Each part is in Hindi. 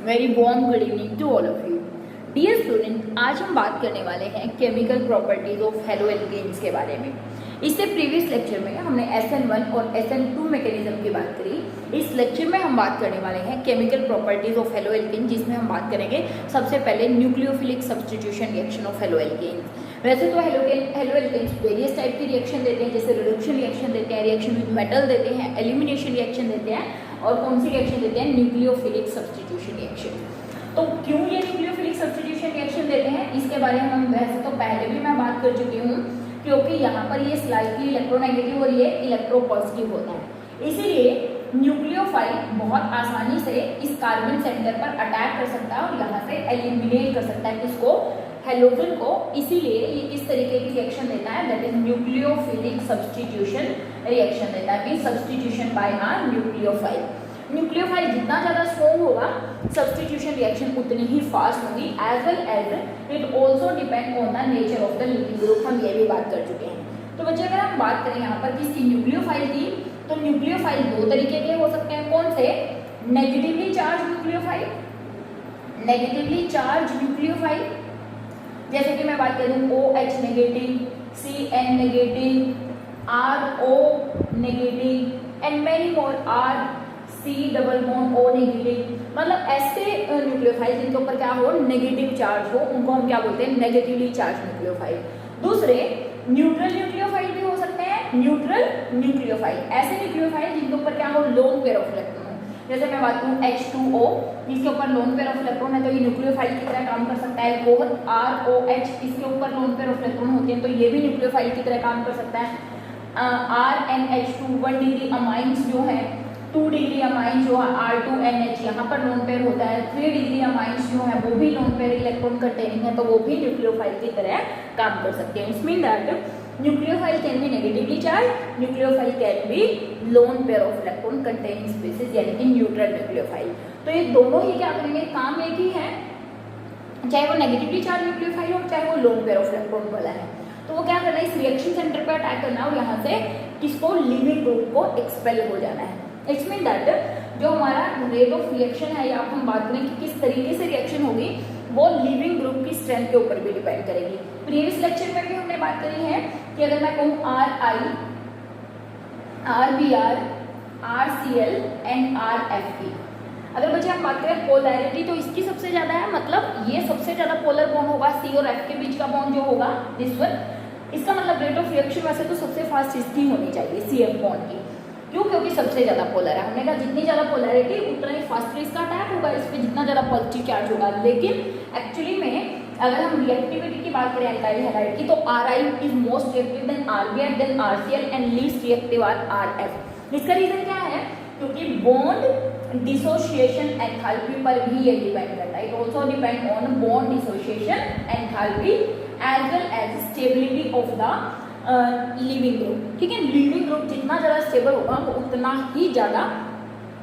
Very warm good evening to all of you dear student. आज हम बात करने वाले हैं chemical properties of haloalkanes के बारे में। इससे प्रीवियस लेक्चर में हमने SN1 और SN2 मैकेनिज्म की बात करी। इस लेक्चर में हम बात करने वाले हैं chemical properties of haloalkane, जिसमें हम बात करेंगे सबसे पहले nucleophilic substitution reaction of haloalkanes. वैसे तो हेलो एल्केन्स वेरियस टाइप की रिएक्शन देते हैं, जैसे रिडक्शन रिएक्शन देते हैं, रिएक्शन विद मेटल देते हैं, एलिमिनेशन रिएक्शन देते हैं, और कौन सी रिएक्शन देते हैं, न्यूक्लियोफिलिक सब्स्टिट्यूशन रिएक्शन। तो क्यों ये न्यूक्लियोफिलिक सब्स्टिट्यूशन रिएक्शन देते हैं, इसके बारे में हम वैसे तो पहले भी मैं बात कर चुकी हूँ, क्योंकि यहाँ पर ये स्लाइटली इलेक्ट्रोनेगेटिव और ये इलेक्ट्रोपॉजिटिव होता है। इसीलिए न्यूक्लियोफाइल बहुत आसानी से इस कार्बन सेंटर पर अटैक कर सकता है और यहाँ से एलिमिनेट कर सकता है किसको, हेलोजन को। इसीलिए ये किस तरीके की रिएक्शन देता है, that is nucleophilic substitution reaction देता है, means substitution by nucleophile. Nucleophile जितना ज़्यादा स्ट्रॉन्ग होगा, सब्स्टिट्यूशन रिएक्शन उतनी ही फास्ट होगी। As well as it also depend on the nature of the leaving group, हम ये भी बात कर चुके हैं। तो बच्चे अगर हम बात करें यहाँ पर किसकी, न्यूक्लियोफाइल की, तो न्यूक्लियोफाइल दो तरीके के हो सकते हैं। कौन से, negatively charge nucleophile, negatively charge nucleophile, जैसे कि मैं बात करूँ OH negative, CN negative, RO negative and many more, C double bond O negative. मतलब ऐसे न्यूक्लियोफाइल जिनके ऊपर क्या हो, नेगेटिव चार्ज हो, उनको हम क्या बोलते हैं, नेगेटिवली चार्ज न्यूक्लियोफाइल। दूसरे न्यूट्रल न्यूक्लियोफाइल भी हो सकते हैं, न्यूट्रल न्यूक्लियोफाइल, ऐसे न्यूक्लियोफाइल जिनके ऊपर क्या हो, लोन पेयर ऑफ इलेक्ट्रॉन। जैसे मैं बात करूँ H2O, इसके ऊपर लोन पेयर ऑफ इलेक्ट्रॉन है तो ये न्यूक्लियोफाइल की तरह काम कर सकता है। ROH, इसके ऊपर लोन पेयर ऑफ इलेक्ट्रॉन होते हैं तो ये भी न्यूक्लियोफाइल की तरह काम कर सकता है। RNH2 1 डिग्री अमाइंस जो है, 2 डिग्री अमाइंस जो है R2NH, यहाँ पर लोन पेयर होता है। 3 डिग्री अमाइंस जो है वो भी लोन पेयर इलेक्ट्रॉन कंटेनिंग है, तो वो भी न्यूक्लियोफाइल की तरह काम कर सकते हैं। It mean that nucleophile can be negatively charge, nucleophile can be lone pair of electron containing species, यानी कि न्यूट्रल न्यूक्लियोफाइल। तो ये दोनों ही क्या करेंगे, काम एक ही है, चाहे वो नेगेटिवली चार्ज न्यूक्लियोफाइल हो, चाहे वो लोन पेयर ऑफ इलेक्ट्रॉन वाला है। तो वो क्या करना है, इस रिएक्शन सेंटर पर अटैक करना और यहाँ से किसको, लिविंग ग्रुप को एक्सपेल हो जाना है। इट्स मीन दैट जो हमारा रेट ऑफ रिएक्शन है, या हम बात करें कि किस तरीके से रिएक्शन होगी, वो लिविंग ग्रुप की स्ट्रेंथ के ऊपर भी डिपेंड करेगी। प्रीवियस लेक्चर में भी हमने बात करी है कि अगर मैं कहूँ RI, RBr, RCl and RFp, अगर बच्चे हम बात करें पोलैरिटी, तो इसकी सबसे ज्यादा है, मतलब ये सबसे ज्यादा पोलर बॉन्ड होगा, C और F के बीच का बॉन्ड जो होगा, दिस वन। इसका मतलब रेट ऑफ रिएक्शन वैसे तो सबसे फास्ट इसकी होनी चाहिए, CF बॉन्ड की। क्यों, क्योंकि सबसे ज्यादा पोलर है। हमने कहा जितनी ज्यादा पोलैरिटी उतना ही फास्टर इसका अटैक होगा, इस पे जितना ज्यादा पॉजिटिव चार्ज होगा। लेकिन एक्चुअली में अगर हम रिएक्टिविटी की बात करें एल्काइल हैलाइड की, तो RI is most reactive, then RBr, then RCl and least reactive are RF। इसका रीजन क्या है, क्योंकि बॉन्ड डिसोसिएशन एंथैल्पी पर भी ये डिपेंड करता है। It also depend on bond dissociation enthalpy as well as stability of the leaving group. ठीक है, लिविंग ग्रुप जितना ज़्यादा स्टेबल होगा वो उतना ही ज़्यादा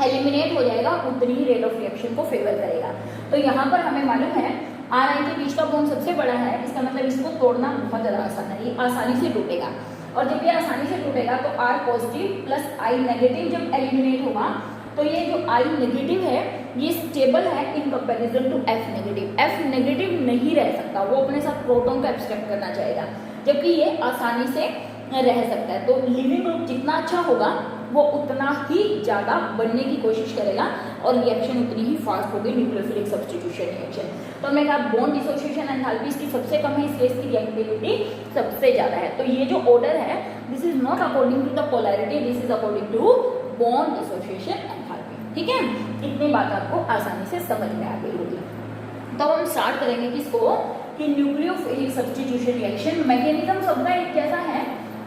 एलिमिनेट हो जाएगा, उतनी ही रेट ऑफ रिएक्शन को फेवर करेगा। तो यहाँ पर हमें मालूम है RI के बीच का बॉन्ड सबसे बड़ा है, इसका मतलब इसको तोड़ना बहुत ज़्यादा आसान है, ये आसानी से टूटेगा। और जब ये आसानी से टूटेगा तो R positive plus I negative जब एलिमिनेट होगा, तो ये जो I नेगेटिव है ये स्टेबल है in comparison to F negative. F negative नहीं रह सकता, वो अपने साथ प्रोटॉन को एब्स्ट्रैक्ट करना चाहेगा, जबकि ये आसानी से रह सकता है। तो लिविंग ग्रुप जितना अच्छा होगा वो उतना ही ज़्यादा बनने की कोशिश करेगा और रिएक्शन उतनी ही फास्ट होगी, न्यूक्लियोफिलिक सब्स्टिट्यूशन रिएक्शन। तो हमने कहा बॉन्ड डिसोसिएशन एंथैल्पी इसकी सबसे कम है, इसलिए इसकी रिएक्टिविटी सबसे ज़्यादा है। तो ये जो ऑर्डर है, this is not according to the polarity, this is according to bond dissociation enthalpy. ठीक है, इतनी बात आपको आसानी से समझ में आ गई होगी। तो हम स्टार्ट करेंगे किसको, कि न्यूक्लियोफिलिक सब्स्टिट्यूशन रिएक्शन। मैकेनिज्म सबका एक जैसा है,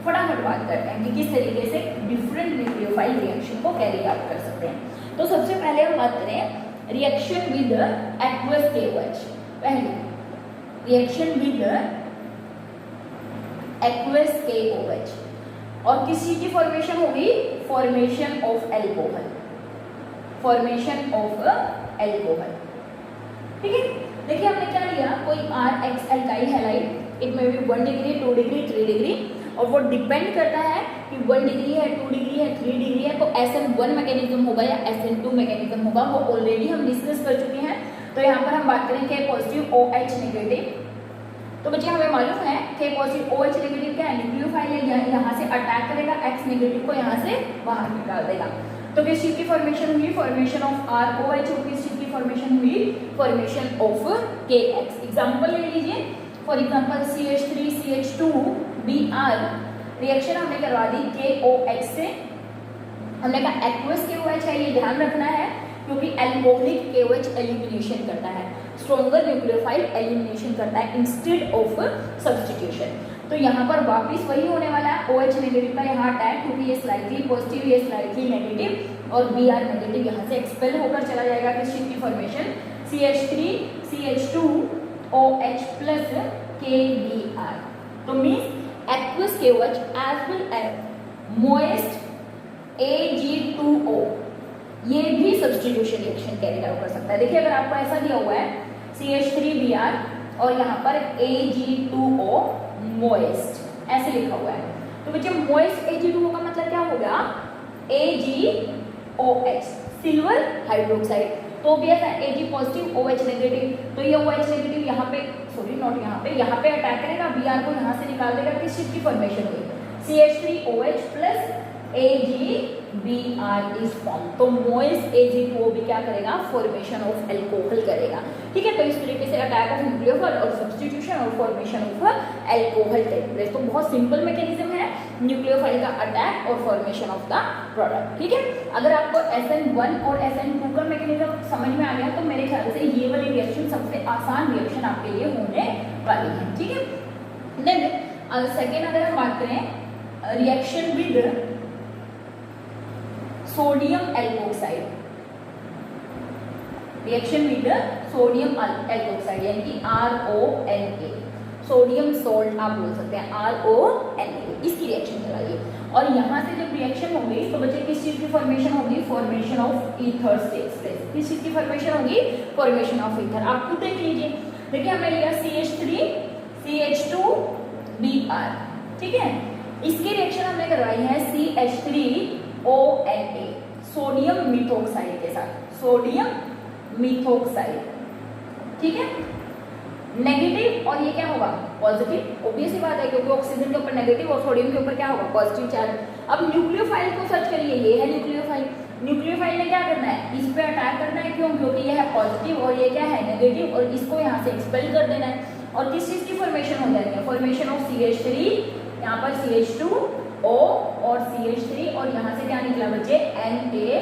फटाफट बात करते हैं कि किस तरीके से डिफरेंट न्यूक्लियोफाइल रिएक्शन को कैरी आउट कर सकते हैं। तो सबसे पहले हम बात करें रिएक्शन विद एक्वस KOH। पहले रिएक्शन विद एक्वस KOH, और किस चीज की फॉर्मेशन होगी, formation of alcohol, formation of alcohol. ठीक है, देखिए हमने क्या लिया, कोई RX एल्काइल हैलाइड, इट में भी 1 डिग्री, 2 डिग्री, 3 डिग्री, और वो डिपेंड करता है कि 1 डिग्री है, 2 डिग्री है, 3 डिग्री है, तो SN1 मैकेनिज्म होगा या SN2 मैकेनिज्म होगा, वो ऑलरेडी हम डिस्कस कर चुके हैं। तो यहाँ पर हम बात करें K पॉजिटिव OH नेगेटिव। तो बच्चे हमें मालूम है K पॉजिटिव OH नेगेटिव क्या है, न्यूक्लियोफाइल है, यहाँ से अटैक करेगा, X नेगेटिव को यहाँ से बाहर निकाल देगा। तो किस चीज की फॉर्मेशन हुई, फॉर्मेशन ऑफ ROH, और किस चीज की फॉर्मेशन हुई, फॉर्मेशन ऑफ KX। एग्जांपल ले लीजिए, फॉर एग्जांपल CH3CH2Br रिएक्शन हमने करवा दी KOH से, हमने कहा एक्वस KOH है, ये ध्यान रखना है क्योंकि एल्कोहलिक KOH एलिमिनेशन करता है, स्ट्रॉन्गर न्यूक्लियोफाइल एलिमिनेशन करता है इंस्टेड ऑफ सब्स्टिट्यूशन। तो यहाँ पर वापिस वही होने वाला है, OH नेगेटिव का यहाँ अटैक, क्योंकि ये स्लाइटली पॉजिटिव, ये स्लाइटली नेगेटिव, और Br नेगेटिव यहाँ से एक्सपेल होकर चला जाएगा। किस चीज की फॉर्मेशन, CH3CH2OH प्लस KBr। तो means aqueous KOH as well as moist Ag2O ये भी सब्स्टिट्यूशन रिएक्शन कैरी आउट कर सकता है। देखिए अगर आपको ऐसा दिया हुआ है CH3Br और यहाँ पर Ag2O मोइस्ट ऐसे लिखा हुआ है, तो बच्चे मोइस्ट Ag2O का मतलब क्या होगा, AgOH सिल्वर हाइड्रोक्साइड। तो भी ऐसा Ag पॉजिटिव OH नेगेटिव, तो ये OH नेगेटिव यहाँ पे, सॉरी नॉट यहाँ पे अटैक करेगा, Br को यहाँ से निकाल देगा। किस चीज की फॉर्मेशन हुई, CH3OH plus AgBr is form. तो मोइस्ट Ag2O भी क्या करेगा, फॉर्मेशन ऑफ एल्कोहल करेगा। ठीक है, तो इस तरीके से अटैक ऑफ न्यूक्लियोफाइल और सब्स्टिट्यूशन और formation of alcohol take place. तो बहुत सिंपल मैकेनिज्म है न्यूक्लियोफाइल का अटैक और फॉर्मेशन ऑफ द प्रोडक्ट। ठीक है, अगर आपको SN1 और SN2 का मैकेनिज्म समझ में आ गया तो मेरे ख्याल से ये वाली रिएक्शन सबसे आसान रिएक्शन आपके लिए होने वाली है। ठीक है, देन सेकेंड अगर हम बात करें reaction with sodium alkoxide, reaction with sodium alkoxide यानी कि RONA, सोडियम सोल्ट आप बोल सकते हैं, RONA, इसकी रिएक्शन चलाइए। और यहाँ से जब रिएक्शन होगी तो बच्चे किस चीज की फॉर्मेशन होगी, formation of ether takes place. किस चीज की फॉर्मेशन होगी, फॉर्मेशन ऑफ ईथर। आप खुद देख लीजिए, देखिए हमने लिया CH3CH2Br, ठीक है, इसकी रिएक्शन हमने करवाई है CH3ONA सोडियम मिथोक्साइड के साथ, सोडियम मिथोक्साइड। ठीक है, नेगेटिव, और ये क्या होगा, पॉजिटिव। ऑब्वियस ही बात है क्योंकि ऑक्सीजन के ऊपर नेगेटिव और सोडियम के ऊपर क्या होगा, पॉजिटिव चार्ज। अब न्यूक्लियोफाइल को सर्च करिए, ये है न्यूक्लियोफाइल। न्यूक्लियोफाइल ने क्या करना है, इस पे अटैक करना है, क्यों, क्योंकि ये है पॉजिटिव और ये क्या है, नेगेटिव, और इसको यहाँ से एक्सपेल कर देना है। और किस चीज की फॉर्मेशन हो जाएगी, फॉर्मेशन ऑफ CH3, यहाँ पर CH2O और CH3, और यहाँ से क्या निकला बच्चे, NaBr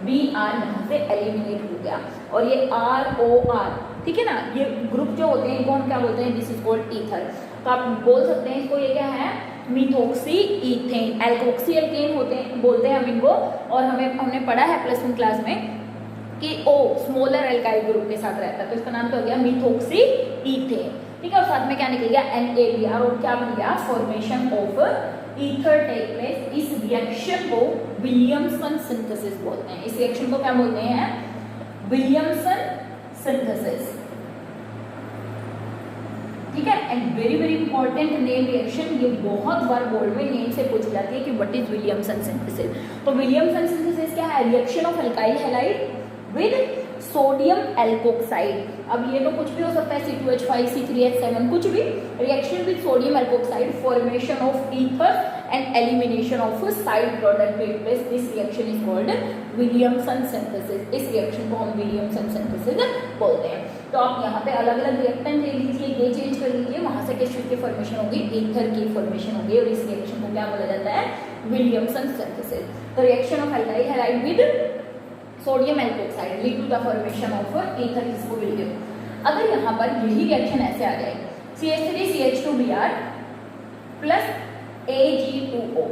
यहाँ से एलिमिनेट हो गया। और ये ROR, ठीक है ना, ये ग्रुप जो होते हैं इनको हम क्या बोलते हैं, दिस इज कॉल्ड ईथर। तो आप बोल सकते हैं इसको, ये क्या है, मिथोक्सी ईथेन, एल्कोक्सी एल्केन होते हैं, बोलते हैं हम इनको। और हमने पढ़ा है +1 क्लास में कि O स्मॉलर एल्काइल ग्रुप के साथ रहता है, तो इसका नाम क्या हो गया, मिथोक्सी ईथेन। ठीक है, और साथ में क्या निकल गया, NaBr, और क्या बन गया, formation of ether take place. इस रिएक्शन को विलियमसन सिंथेसिस बोलते हैं। इस रिएक्शन को क्या बोलते हैं, विलियमसन सिंथेसिस। ठीक है, and very very important name reaction, ये बहुत बार बोर्ड में नेम से पूछ जाती है कि व्हाट इज विलियमसन सिंथेसिस। तो विलियमसन सिंथेसिस क्या है, reaction of alkyl halide with sodium alkoxide. अब ये तो कुछ भी हो सकता है, C2H5 C3H7 कुछ भी। Reaction with sodium alkoxide, formation of ether and elimination of side product take place. This reaction is called Williamson synthesis. इस रिएक्शन को हम विलियमसन सिंथेसिस बोलते हैं। तो आप यहाँ पे अलग अलग रिएक्टेंट ले लीजिए, ये चेंज कर लीजिए, वहां से किस चीज की फॉर्मेशन होगी, ईथर की फॉर्मेशन होगी, और इस रिएक्शन को क्या बोला जाता है, विलियमसन सिंथेसिस। तो reaction of alkyl halide with sodium alkoxide lead to the formation of ether, इसको विलियम। अगर यहाँ पर यही रिएक्शन ऐसे आ जाए, CH3CH2Br प्लस Ag2O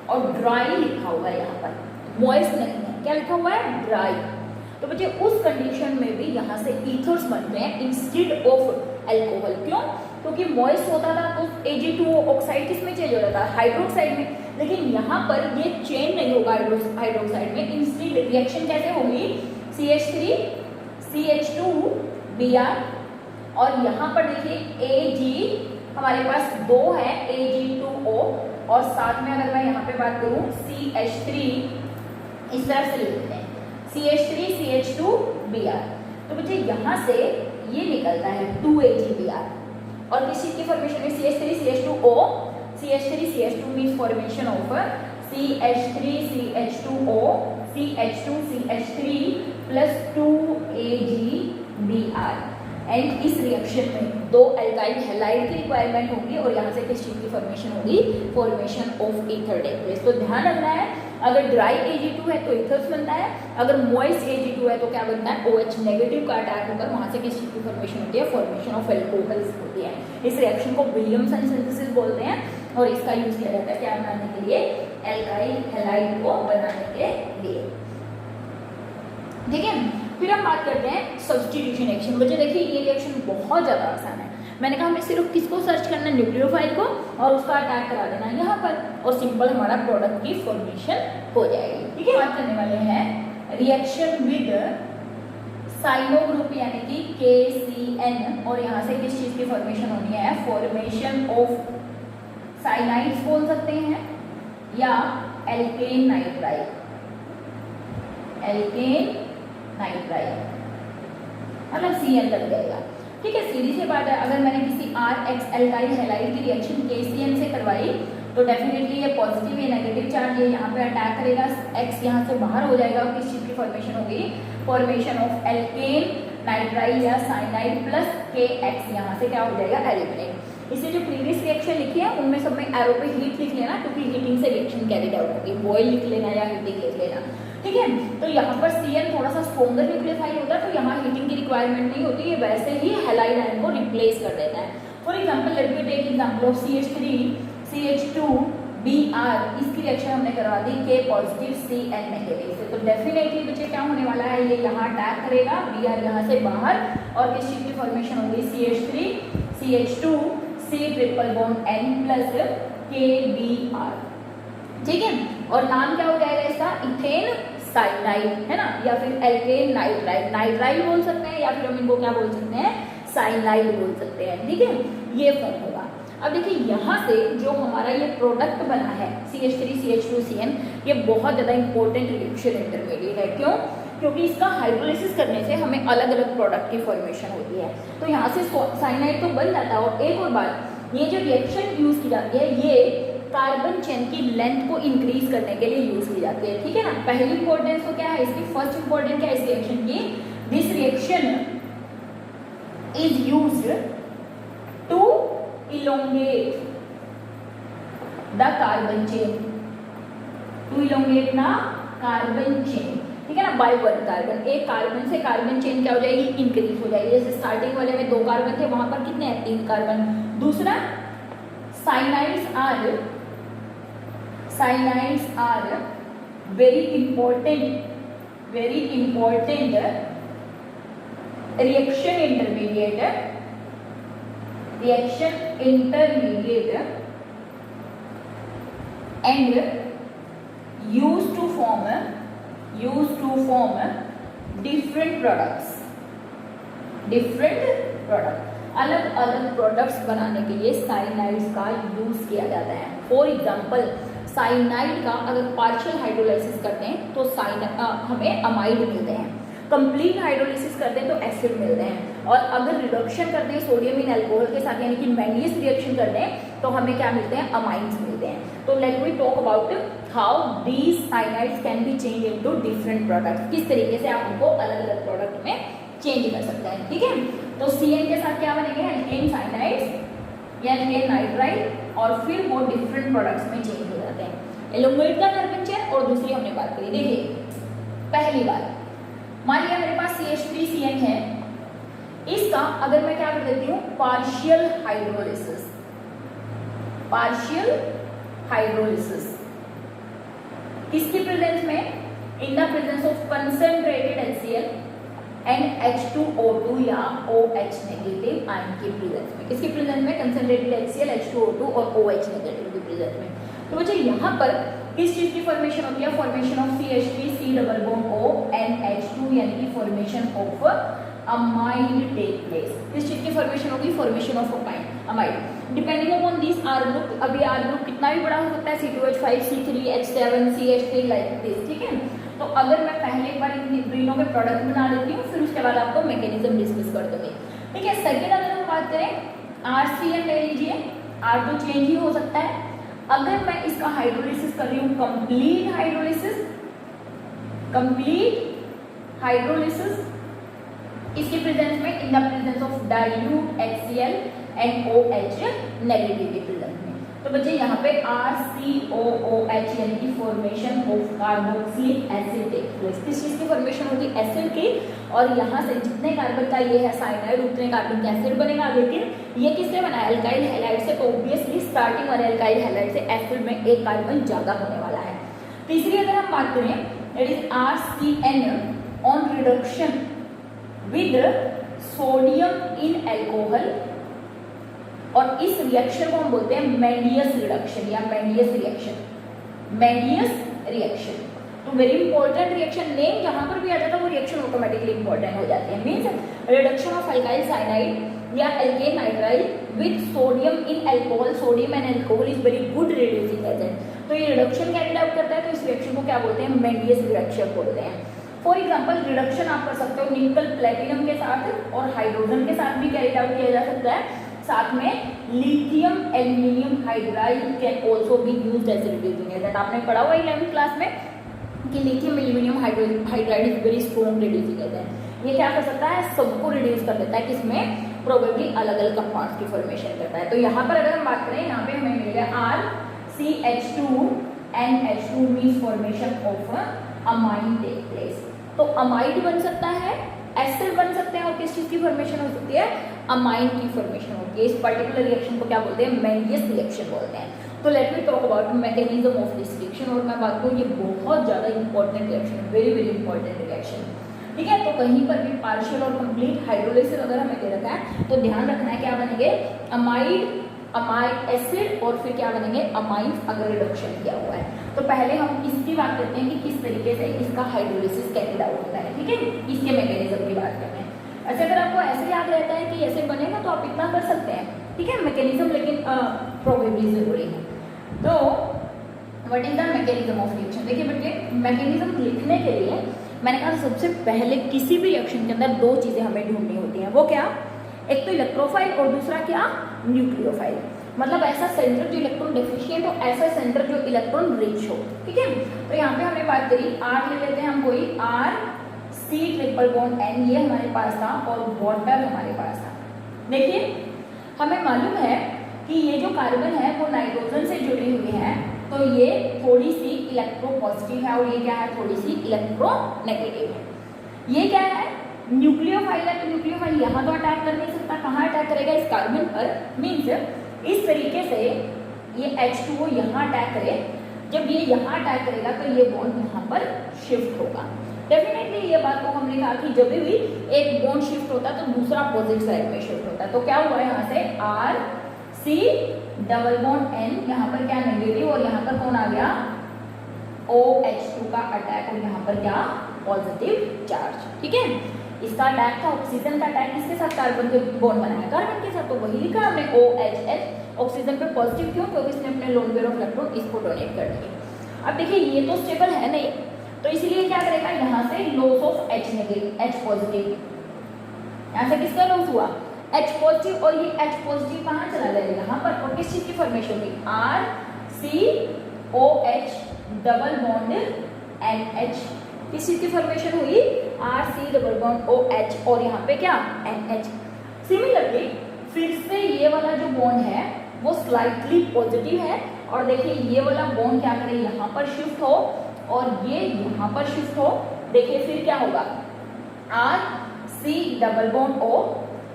और ड्राई लिखा हुआ है, यहाँ पर मॉइस्ट नहीं है, क्या लिखा हुआ है, ड्राई। तो बच्चे उस कंडीशन में भी यहाँ से ईथर्स बनते हैं इंस्टेड ऑफ एल्कोहल। क्यों, क्योंकि मॉइस्ट होता था तो Ag2O ऑक्साइड किस में चेंज हो जाता है, हाइड्रोक्साइड में। लेकिन यहाँ पर ये चेंज नहीं होगा हाइड्रोक्साइड में, इंस्टेड रिएक्शन कैसे होगी, CH3CH2Br, और यहाँ पर देखिए Ag हमारे पास 2 है, Ag2O, और साथ में अगर मैं यहाँ पे बात करूँ CH3, इस तरह से लिखते हैं CH3CH2Br। तो बच्चे यहाँ से ये निकलता है 2AgBr और किस चीज की फॉर्मेशन में CH3CH2O CH3CH2 means formation of CH3CH2O CH2CH3 plus 2AgBr and इस रिएक्शन में दो एल्काइल हैलाइड की रिक्वायरमेंट होगी और यहाँ से किस चीज की फॉर्मेशन होगी, formation of ether take place. तो ध्यान रखना है, अगर ड्राई Ag2 है तो ईथर्स बनता है, अगर मॉइस्ट Ag2 है तो क्या बनता है, OH नेगेटिव का अटैक होकर वहां से किस चीज की फॉर्मेशन होती है, फॉर्मेशन ऑफ एल्कोहल्स होती है। इस रिएक्शन को विलियमसन सिंथेसिस बोलते हैं और इसका यूज किया जाता है क्या बनाने के लिए, एल्काइल हैलाइड को बनाने के लिए। ठीक है, फिर हम बात करते हैं सब्स्टिट्यूशन रिएक्शन। बच्चे देखिए ये रिएक्शन बहुत ज्यादा आसान है। मैंने कहा हमें सिर्फ किसको सर्च करना है, न्यूक्लियोफाइल को, और उसका अटैक करा देना है यहाँ पर और सिंपल हमारा प्रोडक्ट की फॉर्मेशन हो जाएगी। ठीक है, बात करने वाले हैं रिएक्शन विद साइनो ग्रुप यानी कि KCN और यहाँ से किस चीज की फॉर्मेशन होनी है, फॉर्मेशन ऑफ साइनाइड्स बोल सकते हैं या एल्केन नाइट्राइल, एल्केन नाइट्राइल मतलब CN लग जाएगा। ठीक है, सीधी सी बात है, अगर मैंने किसी RH एल्काइल हैलाइड की रिएक्शन KCN से करवाई तो डेफिनेटली ये पॉजिटिव या नेगेटिव चार्ज ये यहाँ पे अटैक करेगा, X यहाँ से बाहर हो जाएगा और किस चीज की फॉर्मेशन होगी, फॉर्मेशन ऑफ एल्केन नाइट्राइल या साइनाइड प्लस KX यहाँ से क्या हो जाएगा, एलिमिनेट। इससे जो प्रीवियस रिएक्शन लिखी है उनमें सब में एरो पे हीट लिख लेना क्योंकि हीटिंग से रिएक्शन कैरिड आउट होगी, बॉयल लिख लेना या हीटिंग लिख लेना। ठीक है, तो यहाँ पर CN थोड़ा सा स्ट्रॉन्गर न्यूक्लियोफाइल होता है तो यहाँ हीटिंग की रिक्वायरमेंट नहीं होती, ये वैसे ही हैलाइड आयन को रिप्लेस कर देता है। For example let me take example of CH3CH2Br, इसकी रिएक्शन हमने करवा दी K पॉजिटिव CN नेगेटिव से, तो डेफिनेटली बच्चे क्या होने वाला है, ये यहाँ अटैक करेगा, Br यहाँ से बाहर और किस चीज की फॉर्मेशन होगी, CH3CH2 C triple bond N plus KBr। ठीक है, और नाम क्या हो जाएगा इसका, इथेन साइनाइड है ना, या फिर एल्केन नाइट्राइल, नाइट्राइल बोल सकते हैं या फिर हम इनको क्या बोल सकते हैं, साइनाइड बोल सकते हैं। ठीक है, ये फॉर्म होगा। अब देखिए यहाँ से जो हमारा ये प्रोडक्ट बना है CH3CH2CN, ये बहुत ज्यादा इंपॉर्टेंट रिएक्शन इंटरमीडिएट है। क्यों, क्योंकि इसका हाइड्रोलिसिस करने से हमें अलग अलग प्रोडक्ट की फॉर्मेशन होती है। तो यहाँ से साइनाइड तो बन जाता है। और एक और बात, ये जो रिएक्शन यूज की जाती है ये कार्बन चेन की लेंथ को इंक्रीज करने के लिए यूज की जाती है। ठीक है ना, पहली इंपॉर्टेंस तो क्या है इसकी, फर्स्ट इंपॉर्टेंट क्या है इस रिएक्शन की, this reaction is used to elongate the carbon chain, to elongate the carbon chain. ठीक है ना, बाय वन कार्बन, एक कार्बन से कार्बन चेन क्या हो जाएगी, इंक्रीज हो जाएगी। जैसे स्टार्टिंग वाले में 2 कार्बन थे, वहां पर कितने हैं, 3 कार्बन। दूसरा, cyanides are very important reaction intermediate and used to form different products, अलग अलग प्रोडक्ट्स बनाने के लिए साइनाइड्स का यूज किया जाता है। फॉर एग्जांपल साइनाइड का अगर पार्शियल हाइड्रोलाइसिस करते हैं तो हमें अमाइड मिलते हैं, कंप्लीट हाइड्रोलिसिस करते हैं तो एसिड मिलते हैं, और अगर रिडक्शन करते हैं सोडियम इन अल्कोहल के साथ यानी कि मैंगनीज रिएक्शन करते हैं तो हमें क्या मिलते हैं, अमाइड्स मिलते हैं। तो let we talk about how these cyanides can be change into different products, किस तरीके से आप उनको अलग अलग प्रोडक्ट में चेंज कर सकते हैं। ठीक है, तो CN के साथ क्या बनेंगे, एल्केन साइनाइड्स या एल्केन नाइट्राइल, और फिर वो डिफरेंट प्रोडक्ट्स में चेंज हो जाते हैं। एलोंगेट का कार्बन चेन और दूसरी हमने बात करी। देखिए पहली बात, मान लिया मेरे पास CH3CN है, इसका अगर मैं क्या कर देती हूँ, पार्शियल हाइड्रोलिसिस किसकी प्रेजेंस में, in the presence of concentrated HCl and H2O2 या OH नेगेटिव आयन की प्रेजेंस में, किसकी प्रेजेंस में, कंसंट्रेटेड HCl, H2O2 और OH नेगेटिव की प्रेजेंस में। तो बच्चे यहाँ पर किस चीज की फॉर्मेशन होती है, formation of CH3 C double bond O NH2 यानी कि formation of amide take place. किस चीज की फॉर्मेशन होगी, formation of amide. Depending upon this R group, अभी आर ग्रुप कितना भी बड़ा हो सकता है, C2H5 C3 H7 CH3 like this. ठीक है, तो अगर मैं पहले एक बार इन तीनों के प्रोडक्ट बना देती हूँ, फिर उसके बाद आपको मैकेनिज्म डिस्कस कर दूंगी। ठीक है, सेकेंड अगर हम बात करें RCN ले लीजिए, R तो चेंज ही हो सकता है। अगर मैं इसका हाइड्रोलिसिस कर रही हूँ, कंप्लीट हाइड्रोलिसिस इसके प्रेजेंस में, in the presence of dilute HCl and OH negative के प्रेजेंस में, तो बच्चे यहाँ पे RCOOH यानी कि formation of carboxylic acid take place. किस चीज की फॉर्मेशन होगी? एसिड की, और यहाँ से जितने कार्बन का ये है साइनाइड उतने कार्बन का एसिड बनेगा। लेकिन ये किससे बना है? एल्काइल हैलाइड से। तो ऑब्वियसली स्टार्टिंग वाले एल्काइल हैलाइड से एसिड में एक कार्बन ज्यादा होने वाला है। तीसरी अगर हम बात करें, it is RCN on reduction with sodium in alcohol, और इस रिएक्शन को हम बोलते हैं मेंडियस रिडक्शन या मेंडियस रिएक्शन। तो वेरी इंपॉर्टेंट रिएक्शन, नेम जहां पर भी आ जाता है वो रिएक्शन ऑटोमेटिकली इंपॉर्टेंट हो जाती है। Means reduction of alkyl cyanide या alkane nitrile with sodium in alcohol. Sodium and alcohol is very good reducing agent. तो ये रिडक्शन कैरिड आउट करता है, तो इस रिएक्शन को क्या बोलते हैं? मेंडियस रिडक्शन बोलते हैं। फॉर एग्जाम्पल, रिडक्शन आप कर सकते हो निकल प्लेटिनम के साथ और हाइड्रोजन के साथ भी कैरिड आउट किया जा सकता है। साथ में lithium aluminium hydride can also be used as reducing agent. आपने पढ़ा हुआ 11वीं क्लास में कि lithium aluminium hydride is very strong reducing agent. ये क्या कर सकता है? सबको रिड्यूस कर देता है। किसमें? प्रोबेबली अलग अलग कंपाउंड्स की फॉर्मेशन करता है। तो यहाँ पर अगर हम बात करें, यहाँ पे हमें मिलेगा RCH2 NH2 means formation of amine take place. तो अमाइड बन सकता है, एसिड बन सकते हैं, और किस चीज की फॉर्मेशन हो सकती है? अमाइन की फॉर्मेशन होती है। इस पर्टिकुलर रिएक्शन को क्या बोलते हैं? मेंडियस रिएक्शन बोलते हैं। तो let me talk about mechanism of this reaction. और मैं बात करूँ, ये बहुत ज्यादा इंपॉर्टेंट रिएक्शन है, वेरी वेरी इंपॉर्टेंट रिएक्शन। ठीक है, तो कहीं पर भी पार्शियल और कंप्लीट हाइड्रोलिसिस अगर हमें दे रखा है तो ध्यान रखना है क्या बनेंगे? अमाइड एसिड, और फिर क्या बनेंगे? अमाइड अगर रिडक्शन किया हुआ है। तो पहले हम इसकी बात करते हैं कि किस तरीके से इसका हाइड्रोलिसिस कैरिड आउट होता है। ठीक है, इसके मैकेनिज्म की बात करते हैं। अच्छा, अगर आपको ऐसे याद रहता है कि ऐसे बनेगा तो आप इतना कर सकते हैं। ठीक है, मैकेनिज्म लेकिन प्रोबेबली जरूरी है। तो what is the mechanism of reaction? देखिए बेटे, मैकेनिज्म लिखने के लिए मैंने कहा सबसे पहले किसी भी रिएक्शन के अंदर दो चीजें हमें ढूंढनी होती हैं। वो क्या? एक तो इलेक्ट्रोफाइल और दूसरा क्या? न्यूक्लियोफाइल। मतलब ऐसा सेंटर जो इलेक्ट्रॉन डेफिशिएंट हो, ऐसा सेंटर जो इलेक्ट्रॉन रिच हो। ठीक है, तो यहाँ पे हमने बात करी, R ले लेते हैं हम कोई, RC∼N, ये हमारे पास था, और वाटर हमारे पास था। देखिए, हमें मालूम है कि ये जो कार्बन है वो नाइट्रोजन से जुड़ी हुई है, तो ये थोड़ी सी इलेक्ट्रोपॉजिटिव है, और ये क्या है? थोड़ी सी इलेक्ट्रोनेगेटिव है। ये क्या है? न्यूक्लियोफाइल है। तो न्यूक्लियोफाइल यहाँ तो अटैक कर नहीं सकता, कहाँ अटैक करेगा? इस कार्बन पर। मीन्स इस तरीके से ये H2O यहाँ अटैक करे। जब ये यहाँ अटैक करेगा तो ये बॉन्ड यहाँ पर शिफ्ट होगा। डेफिनेटली ये बात को हमने कहा कि जब भी एक बॉन्ड शिफ्ट होता है तो दूसरा अपोजिट साइड में शिफ्ट होता है। तो क्या हुआ यहाँ से? RC∼N, यहाँ पर क्या? नेगेटिव, और यहाँ पर कौन आ गया? OH2 का अटैक, और यहाँ पर क्या? Positive charge. ठीक है, इसका अटैक था ऑक्सीजन का अटैक, किसके साथ? कार्बन के बॉन्ड बनाया कार्बन के साथ, तो वही लिखा हमने OHH। ऑक्सीजन पे पॉजिटिव क्यों? क्योंकि इसने अपने लोन पेयर ऑफ इलेक्ट्रॉन इसको डोनेट कर दिए। अब देखिए, ये तो स्टेबल है नहीं, तो इसलिए क्या करेगा? यहाँ से loss of H negative, H positive. यहाँ से किसका लॉस हुआ? H पॉजिटिव, और ये H पॉजिटिव कहाँ चला जाएगा? यहाँ पर। और किस चीज की फॉर्मेशन हुई? RCOH double bond NH। किस चीज की फॉर्मेशन हुई? RC∼OH, और यहाँ पे क्या? NH। सिमिलरली फिर से ये वाला जो बॉन्ड है वो स्लाइटली पॉजिटिव है, और देखिए ये वाला बॉन्ड क्या करे? यहाँ पर शिफ्ट हो, और ये यहाँ पर शिफ्ट हो। देखिए फिर क्या होगा? RC∼O।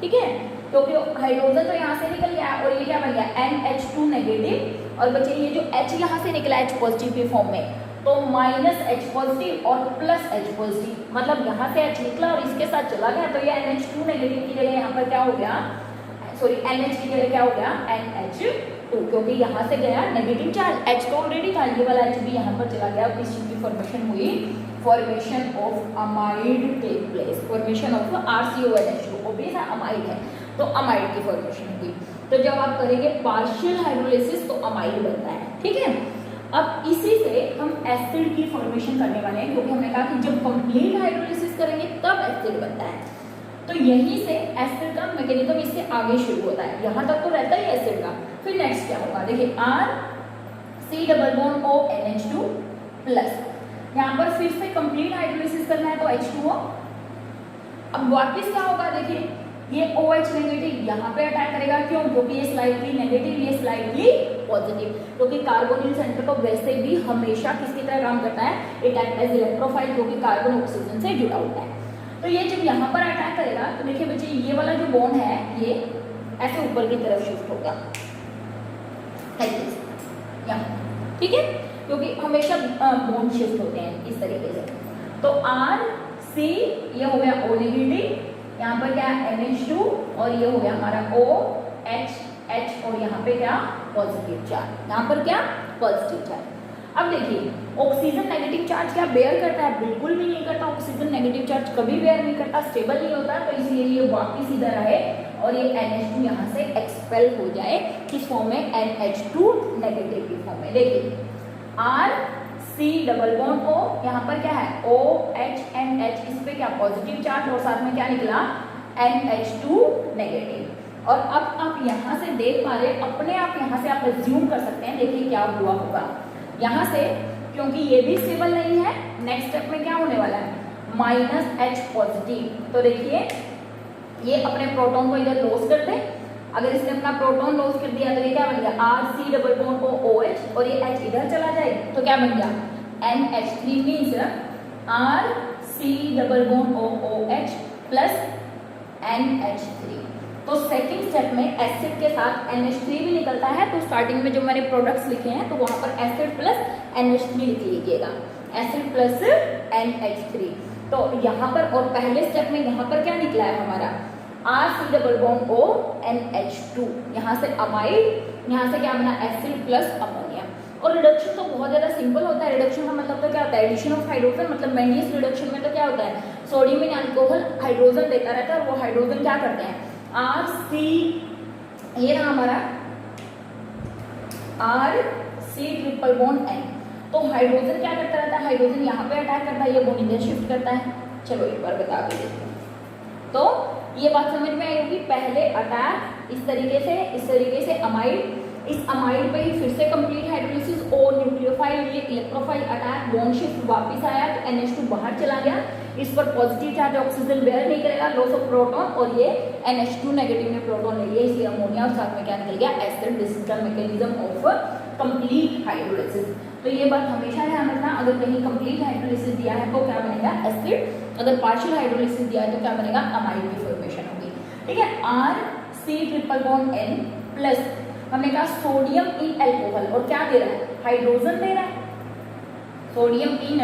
ठीक है, क्योंकि हाइड्रोजन तो यहाँ से निकल गया, और ये क्या बन गया? NH2 नेगेटिव, और बचे ये जो H यहाँ से निकला H पॉजिटिव के फॉर्म में, तो -H पॉजिटिव और +H पॉजिटिव। मतलब यहाँ से H निकला और इसके साथ चला गया, तो ये NH2 नेगेटिव की जगह यहाँ पर क्या हो गया? सॉरी, NH की जगह क्या हो गया? NH2, क्योंकि यहाँ से गया नेगेटिव चार्ज। H तो ऑलरेडी था, ये वाला H भी यहाँ पर चला गया। किस चीज की फॉर्मेशन हुई? Formation of amide take place. Formation of RCONH2, obvious amide है, तो अमाइड की फॉर्मेशन हुई। तो जब आप करेंगे पार्शियल हाइड्रोलिसिस तो अमाइड बनता है। ठीक है, अब इसी से हम एसिड की फॉर्मेशन करने वाले हैं, क्योंकि हमने कहा कि जब कंप्लीट हाइड्रोलिसिस करेंगे तब एसिड बनता है। तो यहीं से एसिड का मैकेनिज्म इससे आगे शुरू होता है, यहाँ तक तो रहता ही एसिड का। फिर नेक्स्ट क्या होगा, देखिए R C double bond O NH2 plus, यहाँ पर फिर से कंप्लीट हाइड्रोलिसिस करना है तो H2O। अब वापस क्या होगा, देखिए ये OH नेगेटिव यहाँ पे अटैक करेगा, क्यों? क्योंकि ये स्लाइटली नेगेटिव, ये स्लाइटली पॉजिटिव, क्योंकि कार्बोनिल सेंटर तो वैसे भी हमेशा किसकी तरह काम करता है, इट एक्ट एज इलेक्ट्रोफाइल, क्योंकि कार्बन ऑक्सीजन से जुड़ा होता है। तो ये जब यहाँ पर अटैक करेगा तो देखिए बच्चे ये वाला जो बॉन्ड है ये ऐसे ऊपर की तरफ शिफ्ट होगा, ठीक है, क्योंकि हमेशा बॉन्ड शिफ्ट होते हैं इस तरीके से। तो R C ये हो गया O नेगेटिव, यहाँ पर क्या NH2 और ये हो गया हमारा OH H और यहाँ पे क्या पॉजिटिव चार्ज, यहाँ पर क्या पॉजिटिव चार्ज। अब देखिए ऑक्सीजन नेगेटिव चार्ज क्या बेयर करता है, बिल्कुल भी नहीं करता। ऑक्सीजन नेगेटिव चार्ज कभी बेयर नहीं करता, स्टेबल नहीं होता, तो इसलिए ये वापिस इधर आए और ये NH2 यहाँ से एक्सपेल हो जाए, किस फॉर्म में, NH2 नेगेटिव की फॉर्म में। देखिए R C double bond O, यहाँ पर क्या है OH and H, इस पे क्या पॉजिटिव चार्ज और साथ में क्या निकला NH2 नेगेटिव। और अब आप यहाँ से देख पा रहे, अपने आप यहाँ से आप एज्यूम कर सकते हैं, देखिए क्या हुआ होगा यहाँ से, क्योंकि ये भी स्टेबल नहीं है। नेक्स्ट स्टेप में क्या होने वाला है, -H पॉजिटिव। तो देखिए ये अपने प्रोटॉन को इधर लॉस कर दे, अगर इसने अपना प्रोटॉन लॉस कर दिया तो ये क्या बन गया R C double bond O OH और ये H इधर चला जाए तो क्या बन गया NH3 means R C double bond O OH plus NH3। तो सेकंड स्टेप में एसिड के साथ NH3 भी निकलता है, तो स्टार्टिंग में जो मैंने प्रोडक्ट्स लिखे हैं तो वहां पर एसिड प्लस NH3 लिख लीजिएगा, एसिड प्लस NH3। तो यहाँ पर और पहले स्टेप में यहाँ पर क्या निकला है हमारा R C double bond O NH2, यहाँ से अमाइड, यहाँ से क्या बना एसिड प्लस अमोनिया। और रिडक्शन तो बहुत ज्यादा सिंपल होता है। रिडक्शन का मतलब तो क्या होता है, एडिशन ऑफ हाइड्रोजन, मतलब मेंडियस रिडक्शन में तो क्या होता है, सोडियम इन अल्कोहल हाइड्रोजन देता रहता है और वो हाइड्रोजन क्या करते हैं R C, ये रहा हमारा R C triple bond N, तो हाइड्रोजन क्या करता रहता है, हाइड्रोजन यहाँ पे अटैक करता है, ये बॉन्ड इधर शिफ्ट करता है। चलो एक बार बता दीजिए, तो ये बात समझ में आई होगी, पहले अटैक इस तरीके से अमाइड, इस अमाइड पे ही फिर से कंप्लीट हाइड्रोलिसिस और न्यूक्लियोफाइल, ये इलेक्ट्रोफाइल अटैक, बॉन्ड शिफ्ट वापस आया तो NH2 बाहर चला गया, इस पर पॉजिटिव चार्ज ऑक्सीजन बेयर नहीं करेगा, लॉस ऑफ प्रोटॉन, और ये NH2 नेगेटिव ने प्रोटॉन ले लिया, इसलिए अमोनिया और साथ में क्या निकल गया acid. This is the mechanism of complete hydrolysis. तो ये बात हमेशा ध्यान रखना, अगर कहीं कंप्लीट हाइड्रोलिसिस दिया है तो क्या बनेगा एसिड, अगर पार्शियल हाइड्रोलिसिस दिया है तो क्या बनेगा अमाइड की फॉर्मेशन होगी। ठीक है, R C triple bond N plus हमने कहा सोडियम इन एल्कोहल, और क्या दे रहा है हाइड्रोजन दे रहा है, sodium in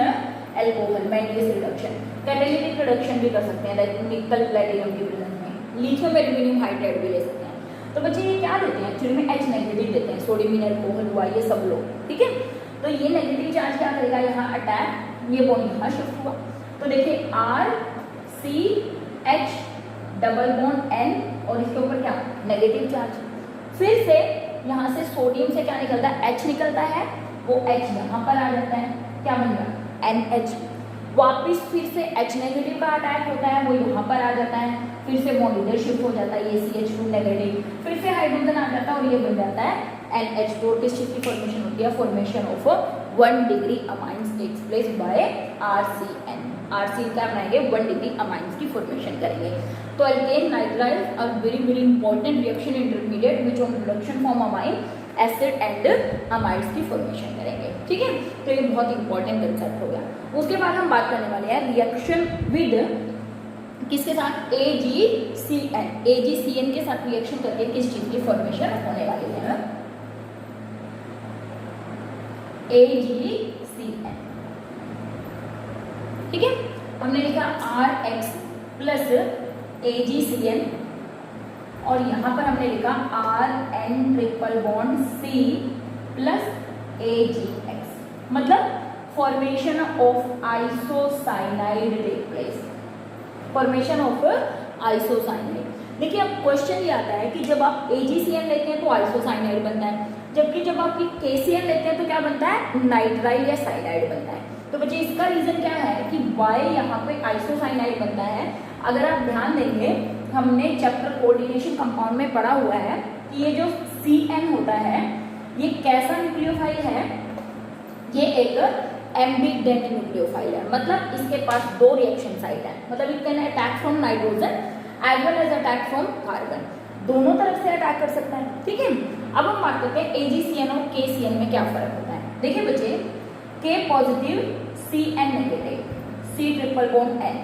alcohol, Mendius reduction, catalytic reduction भी कर सकते हैं, लाइक निकल प्लेटिनम की प्रेजेंस में, लिथियम एल्यूमिनियम हाइड्राइड भी ले सकते हैं। तो बच्चे ये क्या देते हैं, एक्चुअली में H नेगेटिव देते हैं, सोडियम इन एल्कोहल हुआ ये सब लोग, ठीक है। तो ये नेगेटिव चार्ज क्या करेगा, यहाँ अटैक, ये बॉन्ड यहाँ शिफ्ट हुआ, तो देखिए R C H double bond N और इसके ऊपर क्या नेगेटिव चार्ज, फिर से यहाँ से सोडियम से क्या निकलता है H निकलता है, वो H यहाँ पर आ जाता है, क्या बन गया NH, वापिस फिर से H नेगेटिव का अटैक होता है, वो यहाँ पर आ जाता है, फिर से बॉन्ड इधर शिफ्ट हो जाता है, ये CH2 नेगेटिव, फिर से हाइड्रोजन आ जाता है और ये बन जाता है NH2। किस चीज की फॉर्मेशन होती है, formation of 1 degree amines takes place by RCN। RCN क्या बनाएंगे, 1 डिग्री अमाइंस की फॉर्मेशन करेंगे। तो alkane nitrile are very important reaction intermediate which on reduction form amine acid and amides की फॉर्मेशन करेंगे, ठीक है। तो ये बहुत इंपॉर्टेंट कंसेप्ट हो गया। उसके बाद हम बात करने वाले हैं रिएक्शन विद किसके साथ, AgCN। AgCN के साथ रिएक्शन करके किस चीज की फॉर्मेशन होने वाली है, AgCN, ठीक है। हमने लिखा RH प्लस AgCN और यहाँ पर हमने लिखा RN triple bond C plus AgX, मतलब formation of isocyanide take place, formation of isocyanide. देखिए अब क्वेश्चन ये आता है कि जब आप AgCN लेते हैं तो आइसोसाइनाइड बनता है, जबकि जब आप KCl लेते हैं तो क्या बनता है, नाइट्राइल या साइनाइड बनता है। तो बच्चे इसका रीजन क्या है कि वाई यहाँ पे आइसोसाइनाइड बनता है। अगर आप ध्यान देंगे हमने चैप्टर कोऑर्डिनेशन कंपाउंड में पढ़ा हुआ है कि ये जो CN होता है ये कैसा न्यूक्लियोफाइल है, ये एक एम्बिडेंट न्यूक्लियोफाइल है, मतलब इसके पास दो रिएक्शन साइट है, मतलब it can attack from nitrogen as well as attack from carbon, दोनों तरफ से अटैक कर सकता है। ठीक है, अब हम बात करते हैं AgCN और KCN में क्या फर्क होता है। देखिए बच्चे, K positive CN negative C triple bond N,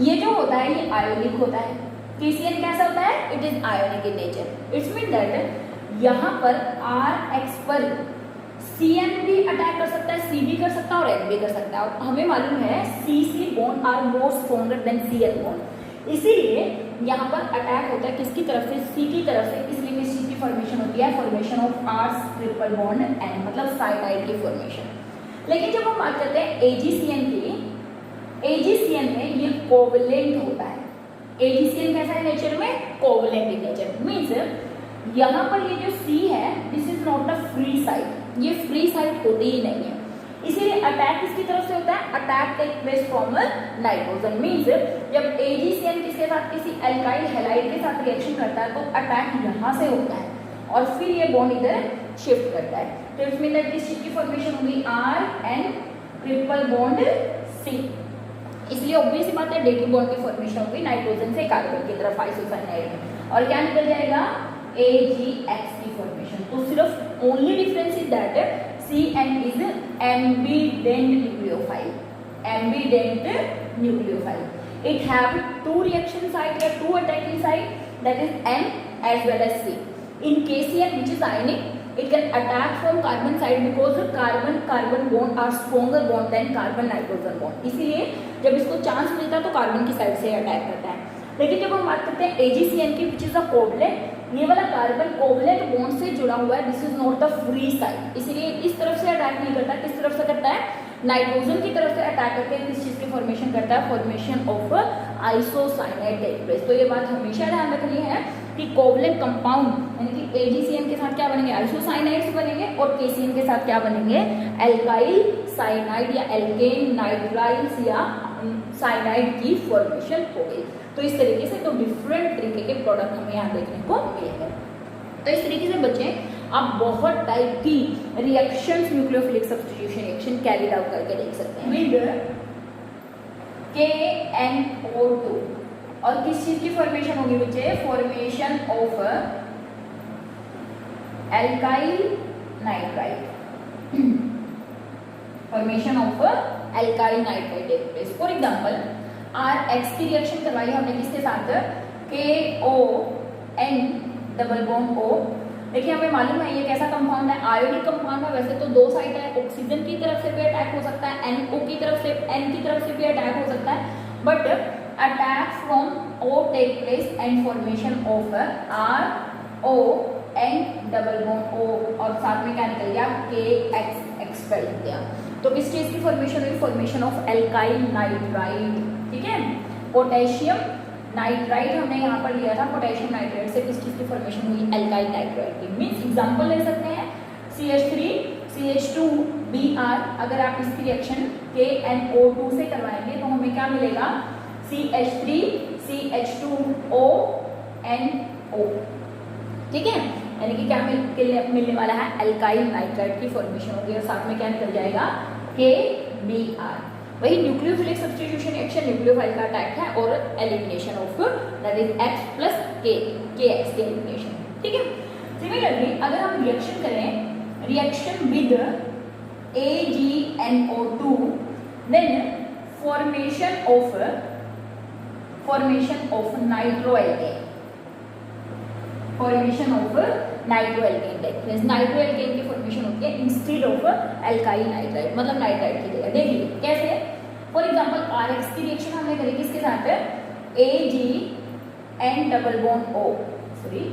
ये जो होता है ये आयोनिक होता है। KCN कैसा होता है, it is ionic in nature. It's mean that यहाँ पर Rx पर CN भी अटैक कर सकता है, C भी कर सकता है और N भी कर सकता है। और हमें मालूम है CC bond are more stronger than Cl bond, इसीलिए यहाँ पर अटैक होता है किसकी तरफ से, C की तरफ से, इसलिए इस चीज की फॉर्मेशन होती है formation of R triple bond N, मतलब साइनाइड की फॉर्मेशन। लेकिन जब हम बात करते हैं AgCN की, AgCN में ये कोवलेंट होता है। AgCN कैसा है नेचर में, कोवलेंट इन नेचर, मीन्स यहाँ पर ये जो C है this is not a free site, ये फ्री साइट होती ही नहीं है, इसीलिए अटैक किसकी तरफ से होता है, attack take place from nitrogen. Means जब AgCN किसके साथ, किसी एल्काइल हैलाइड के साथ रिएक्शन करता है तो अटैक यहाँ से होता है और फिर ये बॉन्ड इधर शिफ्ट करता है। तो इट्स मीन दैट किस चीज की फॉर्मेशन होगी, RN ट्रिपल बॉन्ड C, इसलिए ऑब्वियस बात है डेटिव बॉन्ड की फॉर्मेशन होगी नाइट्रोजन से कार्बन की तरफ आइसोसाइनाइड में, और क्या निकल जाएगा, AgX की फॉर्मेशन। तो सिर्फ only difference is that CN is ambident nucleophile. Ambident nucleophile. It have two reaction site or two attacking site, that is N as well as C. In KCN, which is ionic, it can attack from carbon side because carbon bond are stronger bond than carbon nitrogen bond. इसीलिए जब इसको चांस मिलता है तो कार्बन की साइड से अटैक करता है। लेकिन जब हम बात करते हैं AgCN की, विच इज अ कोवलेंट, ये वाला कार्बन कोवलेंट बॉन्ड से जुड़ा हुआ है, this is not the free side, इसलिए इस तरफ से अटैक नहीं करता, किस तरफ से करता है, नाइट्रोजन की तरफ से अटैक करके किस चीज की फॉर्मेशन करता है, formation of isocyanide take place. तो ये बात हमेशा ध्यान रखनी है कि कोवलेंट कंपाउंड यानी कि AgCN के साथ क्या बनेंगे, आइसोसाइनाइड्स बनेंगे, और KCN के साथ क्या बनेंगे, एल्काइल साइनाइड या एल्केन नाइट्राइल्स या साइनाइड की फॉर्मेशन हो गई। तो इस तरीके से दो डिफरेंट तरीके के प्रोडक्ट हमें यहाँ देखने को मिलेंगे। तो इस तरीके से बच्चे आप बहुत टाइप की reactions nucleophilic substitution reaction carry out करके देख सकते हैं विद KNO2। और किस चीज की फॉर्मेशन होगी बच्चे, formation of alkyl nitride, formation of alkyl nitride take place. For example Rx की रिएक्शन करवाई हमने किसके साथ, KON डबल बॉन्ड O। देखिए हमें मालूम है ये कैसा कंपाउंड है, आयोनिक कंपाउंड है। वैसे तो दो साइड है, ऑक्सीजन की तरफ से भी अटैक हो सकता है, NO की तरफ से, N की तरफ से भी अटैक हो सकता है, but attack from O take place and formation of RON double bond O, और साथ में क्या निकल गया, KX एक्सपेल गया। तो किस चीज की फॉर्मेशन हुई, फॉर्मेशन ऑफ एल्काइल नाइट्राइड। ठीक है, पोटेशियम नाइट्राइड हमने यहाँ पर लिया था, पोटेशियम नाइट्राइड से किस चीज की फॉर्मेशन हुई, एल्काइल नाइट्राइड की। मीन्स एग्जांपल ले सकते हैं CH3 CH2Br, अगर आप इसकी रिएक्शन KNO2 से करवाएंगे तो हमें क्या मिलेगा, CH3 CH2O NO। ठीक है, यानी कि क्या मिलने वाला है, एल्काइल नाइट्राइड की फॉर्मेशन होगी, और साथ में क्या निकल जाएगा, KBr। वही न्यूक्लियोफिलिक सब्स्टिट्यूशन रिएक्शन न्यूक्लियोफाइल का अटैक है और elimination of that is X plus KX की एलिमिनेशन। ठीक है, सिमिलरली अगर हम रिएक्शन करें, reaction with AgNO2, then formation of nitroalkane, formation of nitroalkane take place. Nitroalkane की फॉर्मेशन होती है इंस्टेड ऑफ एल्काइल नाइट्राइड, मतलब नाइट्राइड की जगह। देखिए कैसे, फॉर एग्जांपल Rx की रिएक्शन हमने करी किसके साथ, AgN double bond O, sorry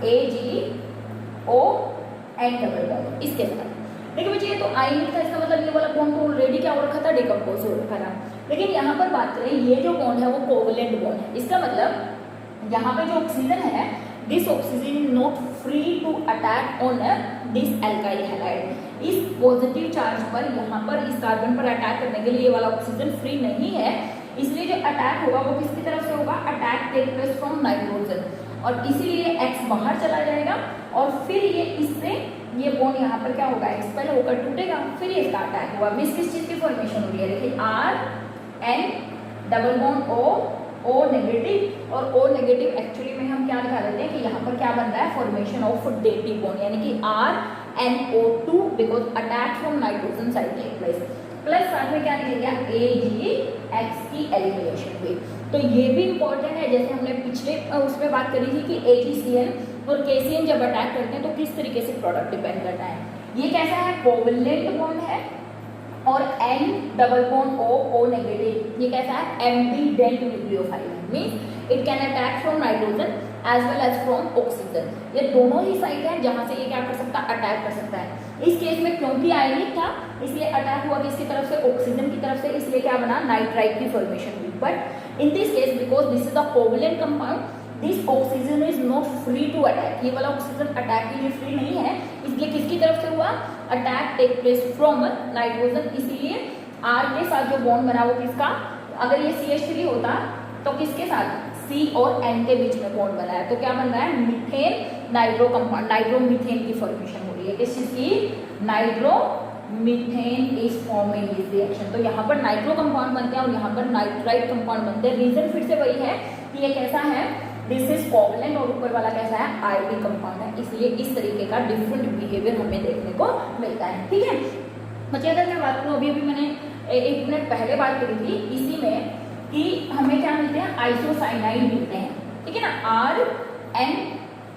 AgON double bond, इसके साथ। देखिए बच्चे ये तो आयनिक था, इसका मतलब ये वाला बॉन्ड तो ऑलरेडी क्या हो रखा था, डिकम्पोज हो रखा था। लेकिन यहाँ पर बात करें, ये जो बॉन्ड है वो कोवलेंट बॉन्ड है, इसका मतलब यहाँ पे जो ऑक्सीजन है this oxygen is not free to attack on this alkyl halide. इस पॉजिटिव चार्ज पर यहाँ पर इस कार्बन पर अटैक करने के लिए ये वाला ऑक्सीजन फ्री नहीं है, इसलिए जो अटैक होगा वो किसकी तरफ से होगा, attack take place from nitrogen, और इसीलिए X बाहर चला जाएगा और फिर ये इससे ये बॉन्ड यहाँ पर क्या होगा, एक्सपेल होकर टूटेगा, फिर ये इसका अटैक होगा। मीन्स किस चीज की फॉर्मेशन हो रही है, देखिए RN double bond O negative, और O नेगेटिव एक्चुअली में हम क्या दिखा देते हैं कि यहाँ पर क्या बन रहा है, फॉर्मेशन ऑफ डेटिव बॉन्ड, यानी कि RNO2 because attack from nitrogen side take place, plus साथ में क्या लिखेगा AgX की एलिमिनेशन हुई। तो ये भी इंपॉर्टेंट है, जैसे हमने पिछले उसमें बात करी थी कि AgCl और KCl जब अटैक करते हैं तो किस तरीके से प्रोडक्ट डिपेंड करता है। ये कैसा है, कोवलेंट बॉन्ड है, और N double bond O negative, ये कैसा है, Md डेंट न्यूक्लियोफाइल है, means it can attack from nitrogen as well as from oxygen. ये दोनों ही साइट है जहां से ये क्या कर सकता है, अटैक कर सकता है। इस केस में क्योंकि आयनिक था इसलिए अटैक हुआ किसकी तरफ से, ऑक्सीजन की तरफ से, इसलिए क्या बना, नाइट्राइट की फॉर्मेशन हुई। But in this case because this is a covalent compound, this oxygen is not free to attack, ये वाला ऑक्सीजन अटैक के लिए फ्री नहीं है, इसलिए किसकी तरफ से हुआ, attack take place from nitrogen, इसीलिए R के साथ जो बॉन्ड बना वो किसका, अगर ये CH3 होता तो किसके साथ, C और N के बीच में बॉन्ड बना है, तो क्या बन रहा है, मीथेन नाइट्रो कंपाउंड, नाइट्रोमीथेन की फॉर्मेशन हो रही है, किस चीज की, nitromethane is forming this reaction. तो यहाँ पर नाइट्रो कंपाउंड बनते हैं और यहाँ पर नाइट्राइट कंपाउंड बनते हैं। रीजन फिर से वही है कि ये कैसा है, दिस इज कोवलेंट, और ऊपर वाला कैसा है, आयनिक कंपाउंड है, इसलिए इस तरीके का डिफरेंट बिहेवियर हमें देखने को मिलता है। ठीक है बच्चे, अगर मैं बात करूँ अभी मैंने एक मिनट पहले बात करी थी इसी में कि हमें क्या मिलते हैं, आइसोसाइनाइड मिलते हैं, ठीक है ना, RN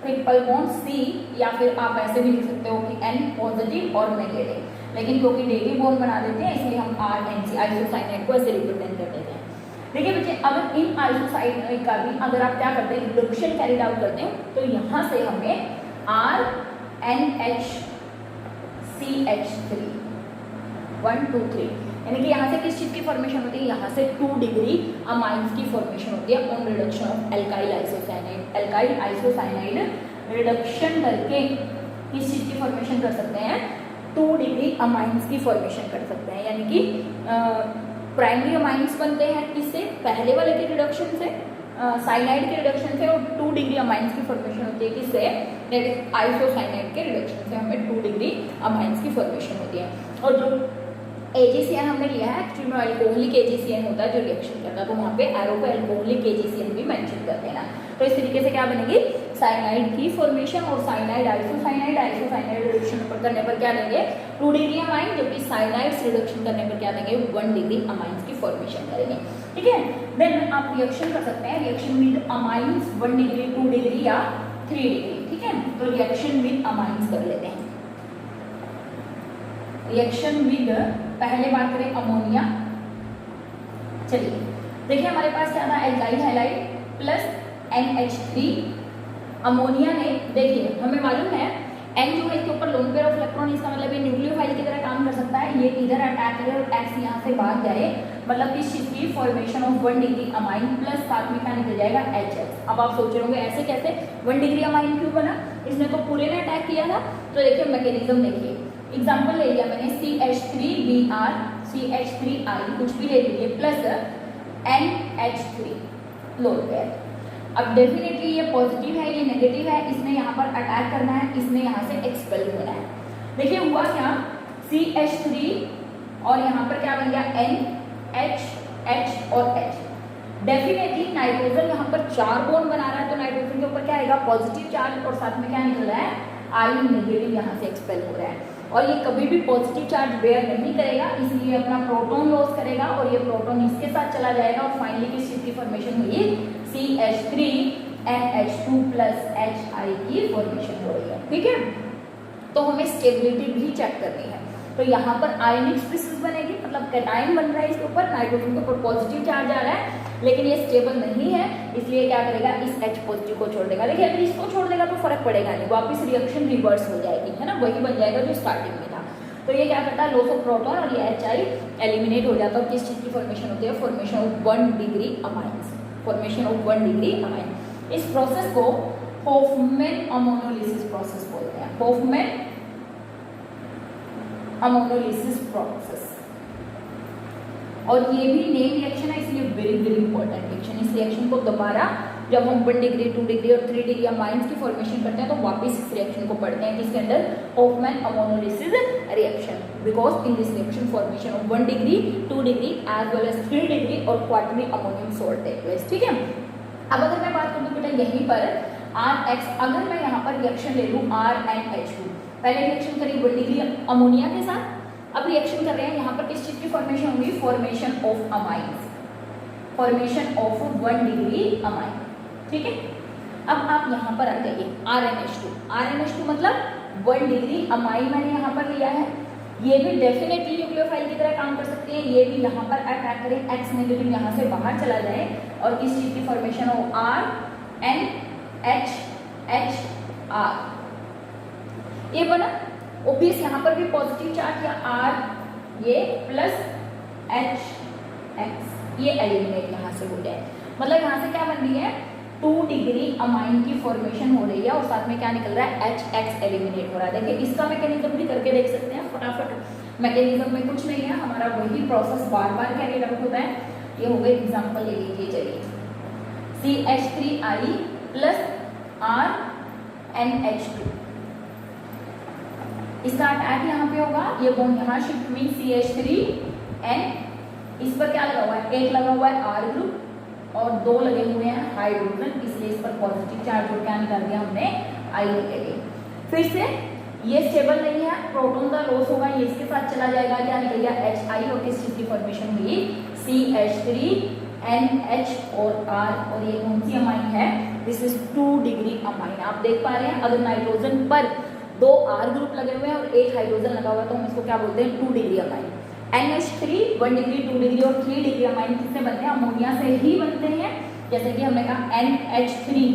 ट्रिपल बॉन्ड C, या फिर आप ऐसे भी लिख सकते हो कि N पॉजिटिव और नेगेटिव, लेकिन क्योंकि डेटिव बॉन्ड बना देते हैं इसलिए हम RNC आइसोसाइनाइड को ऐसे रिप्रेजेंट कर देते हैं। देखिए बच्चे, अगर इन आइसोसाइनाइड का भी अगर आप क्या करते हैं, रिडक्शन कैरिड आउट करते हैं तो यहाँ से हमें RNH CH3 1 2 3, यानी कि यहाँ से किस चीज की फॉर्मेशन होती है, यहाँ से 2 डिग्री अमाइंस की फॉर्मेशन होती है on reduction of alkyl isocyanide. Alkyl isocyanide reduction करके किस चीज की फॉर्मेशन कर सकते हैं, 2 डिग्री अमाइंस की फॉर्मेशन कर सकते हैं, यानी कि प्राइमरी अमाइंस बनते हैं किससे, पहले वाले के रिडक्शन से, साइनाइड के रिडक्शन से, और 2 डिग्री अमाइंस की फॉर्मेशन होती है किससे, आइसोसाइनाइड के रिडक्शन से हमें 2 डिग्री अमाइंस की फॉर्मेशन होती है। और जो AgCN हमने लिया है एक्चुअली में अल्कोहलिक AgCN होता है जो रिएक्शन करता है, तो वहाँ पे एरो पे अल्कोहलिक AgCN भी मेंशन कर देना। तो इस तरीके से क्या बनेगी, साइनाइड की फॉर्मेशन, और साइनाइड आइसोसाइनाइड रिडक्शन करने पर क्या देंगे, 2 डिग्री अमाइन, जबकि साइनाइड रिडक्शन करने पर क्या देंगे, 1 डिग्री अमाइंस की फॉर्मेशन करेंगे। ठीक है, देन आप रिएक्शन कर सकते हैं, reaction with amines 1 degree 2 degree या 3 डिग्री। ठीक है, तो रिएक्शन विद अमाइंस कर लेते हैं। रिएक्शन विद, पहले बात करें अमोनिया, चलिए देखिए हमारे पास क्या था, alkyl halide plus NH3, ammonia ने, देखिए हमें मालूम है N जो है इसके ऊपर लोन पेयर ऑफ इलेक्ट्रॉन, इसका मतलब ये न्यूक्लियोफाइल की तरह काम कर सकता है, ये इधर अटैक करे और X यहाँ से भाग जाए, मतलब इस चीज की formation of 1 degree amine plus साथ में क्या निकल जाएगा, HX। अब आप सोच रहे होंगे ऐसे कैसे 1 डिग्री अमाइन क्यों बना, इसने तो पूरे ने अटैक किया था। तो देखिए मैकेनिज्म देखिए, एग्जाम्पल ले लिया मैंने CH3Br CH3I कुछ भी ले लीजिए प्लस NH3 लोन पेयर। अब डेफिनेटली ये पॉजिटिव है, ये नेगेटिव है, इसने यहाँ पर अटैक करना है, इसने यहाँ से एक्सपेल होना है। देखिए हुआ क्या, CH3 और यहाँ पर क्या बन गया NH, H और H। डेफिनेटली नाइट्रोजन यहाँ पर 4 बॉन्ड बना रहा है, तो नाइट्रोजन के ऊपर क्या आएगा, पॉजिटिव चार्ज, और साथ में क्या निकल रहा है, I नेगेटिव यहाँ से एक्सपेल हो रहा है। और ये कभी भी पॉजिटिव चार्ज बेयर नहीं करेगा, इसलिए अपना प्रोटॉन लॉस करेगा, और ये प्रोटॉन इसके साथ चला जाएगा, और फाइनली किस चीज की फॉर्मेशन हुई, CH3 NH2 प्लस HI की फॉर्मेशन हो रही है। ठीक है, तो हमें स्टेबिलिटी भी चेक करनी है। तो यहाँ पर आयनिक स्पीसीज बनेगी, मतलब कैटायन बन रहा है इसके ऊपर, नाइट्रोजन के ऊपर पॉजिटिव चार्ज आ रहा है, लेकिन ये स्टेबल नहीं है, इसलिए क्या करेगा, इस H पॉजिटिव को छोड़ देगा। लेकिन अगर इसको छोड़ देगा तो फर्क पड़ेगा नहीं, वापस रिएक्शन रिवर्स हो जाएगी, है ना, वही बन जाएगा जो स्टार्टिंग में था। तो ये क्या करता है, लॉस ऑफ प्रोटॉन, और ये HI एलिमिनेट हो जाता है। किस चीज की फॉर्मेशन होती है, formation of 1 degree amines, formation of 1 degree amine. इस प्रोसेस को होफमैन अमोनोलिसिस प्रोसेस बोलते हैं, होफमैन अमोनोलिसिस प्रोसेस। और ये भी नेम रिएक्शन है, इसलिए वेरी वेरी इंपॉर्टेंट रिएक्शन। इस रिएक्शन को दोबारा जब हम 1 डिग्री 2 डिग्री और 3 डिग्री अमाइंस की फॉर्मेशन करते हैं तो वापस इस रिएक्शन को पढ़ते हैं जिसके अंदर Hofmann ammonolysis reaction, because in this reaction formation of 1 degree 2 degree as well as 3 degree और quarterly ammonium salt take place. ठीक है, अब अगर मैं बात करूँ बेटा यहीं पर RH, अगर मैं यहाँ पर रिएक्शन ले लूँ RnH2, पहले रिएक्शन करी 1 डिग्री अमोनिया के साथ, अब रिएक्शन कर रहे हैं यहाँ पर किस चीज की फॉर्मेशन होगी, formation of amines, formation of 1 degree amine. ठीक है, अब आप यहाँ पर आ जाइए RnH2, RnH2 मतलब 1 डिग्री अमाइन मैंने यहाँ पर लिया है, ये भी डेफिनेटली न्यूक्लियोफाइल की तरह काम कर सकते हैं, ये भी यहाँ पर अटैक करें, X नेगेटिव यहाँ से बाहर चला जाए और किस चीज की फॉर्मेशन हो, RnHHR, ये बना। ओबियस यहाँ पर भी पॉजिटिव चार्ज या R ये प्लस HX, ये एलिमिनेट यहाँ से हो जाए, मतलब यहाँ से क्या बन रही है, 2 डिग्री अमाइन की फॉर्मेशन हो रही है और साथ में क्या निकल रहा है, HX एलिमिनेट हो रहा है। देखिए इसका मैकेनिज्म भी करके देख सकते हैं फटाफट। मैकेनिज्म में कुछ नहीं है, हमारा वही प्रोसेस बार बार कैरी आउट होता है। ये हो गए एग्जांपल ले लीजिए, चलिए CH3I प्लस RnH2, इसका अटैक यहाँ पे होगा, ये बॉन्ड यहाँ शिफ्ट हुई CH3N, इस पर क्या लगा हुआ है, एक लगा हुआ है R ग्रुप और 2 लगे हुए हैं हाइड्रोजन, इसलिए इस पर पॉजिटिव चार्ज को क्या निकाल दिया हमने, I निकलेगी। फिर से ये स्टेबल नहीं है, प्रोटॉन का लॉस होगा, ये इसके साथ चला जाएगा, क्या निकल गया HI और किस चीज की फॉर्मेशन हुई, CH3NH और R, और ये कौन सी अमाइन है, दिस इज 2 डिग्री अमाइन। आप देख पा रहे हैं अगर नाइट्रोजन पर 2 R ग्रुप लगे हुए हैं और 1 हाइड्रोजन लगा हुआ है तो हम इसको क्या बोलते हैं, 2 degree amine. NH3 1 degree 2 degree और 3 डिग्री अमाइन किससे बनते हैं, अमोनिया से ही बनते हैं। जैसे कि हमने कहा NH3